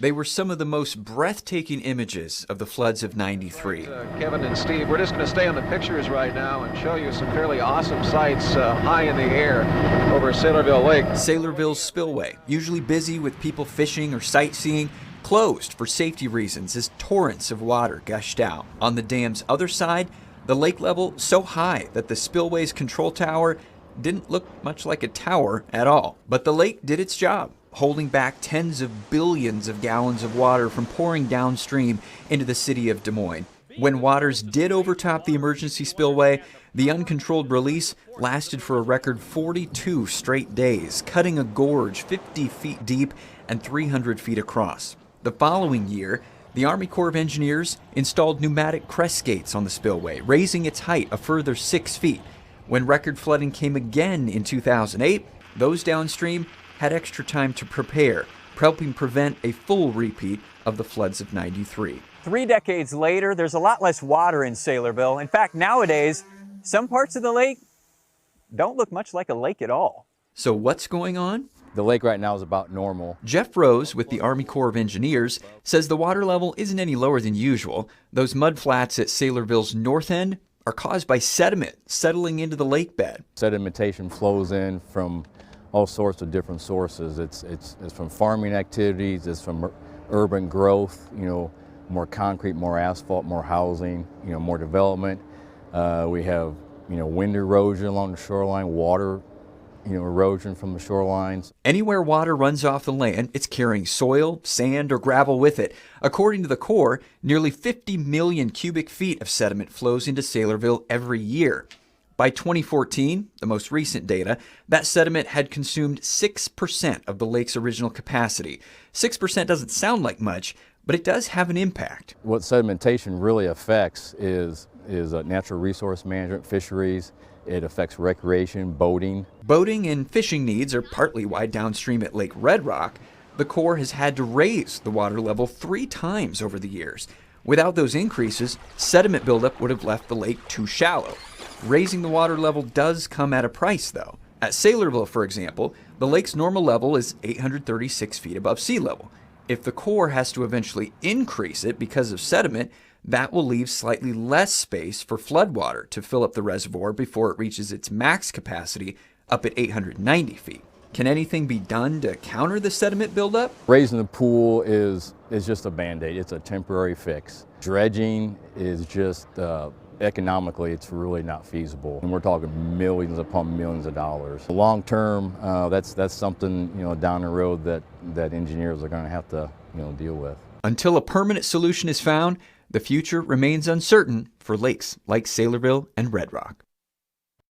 They were some of the most breathtaking images of the floods of '93. Kevin and Steve, we're just going to stay on the pictures right now and show you some fairly awesome sights high in the air over Saylorville Lake. Saylorville's spillway, usually busy with people fishing or sightseeing, closed for safety reasons as torrents of water gushed out. On the dam's other side, the lake level so high that the spillway's control tower didn't look much like a tower at all. But the lake did its job, holding back tens of billions of gallons of water from pouring downstream into the city of Des Moines. When waters did overtop the emergency spillway, the uncontrolled release lasted for a record 42 straight days, cutting a gorge 50 feet deep and 300 feet across. The following year, the Army Corps of Engineers installed pneumatic crest gates on the spillway, raising its height a further 6 feet. When record flooding came again in 2008, those downstream had extra time to prepare, helping prevent a full repeat of the floods of '93. 3 decades later, there's a lot less water in Saylorville. In fact, nowadays, some parts of the lake don't look much like a lake at all. So what's going on? The lake right now is about normal. Jeff Rose with the Army Corps of Engineers says the water level isn't any lower than usual. Those mud flats at Saylorville's north end are caused by sediment settling into the lake bed. Sedimentation flows in from all sorts of different sources. It's from farming activities, it's from urban growth, more concrete, more asphalt, more housing, more development. We have, wind erosion along the shoreline, water erosion from the shorelines. Anywhere water runs off the land, it's carrying soil, sand, or gravel with it. According to the Corps, nearly 50 million cubic feet of sediment flows into Saylorville every year. By 2014, the most recent data, that sediment had consumed 6% of the lake's original capacity. 6% doesn't sound like much, but it does have an impact. What sedimentation really affects is natural resource management, fisheries. It affects recreation, boating. Boating and fishing needs are partly why downstream at Lake Red Rock, the Corps has had to raise the water level 3 times over the years. Without those increases, sediment buildup would have left the lake too shallow. Raising the water level does come at a price, though. At Saylorville, for example, the lake's normal level is 836 feet above sea level. If the Corps has to eventually increase it because of sediment, that will leave slightly less space for floodwater to fill up the reservoir before it reaches its max capacity up at 890 feet. Can anything be done to counter the sediment buildup? Raising the pool is just a Band-Aid. It's a temporary fix. Dredging is just, economically, it's really not feasible. And we're talking millions upon millions of dollars. Long term, that's something, down the road that engineers are going to have to, deal with. Until a permanent solution is found, the future remains uncertain for lakes like Saylorville and Red Rock.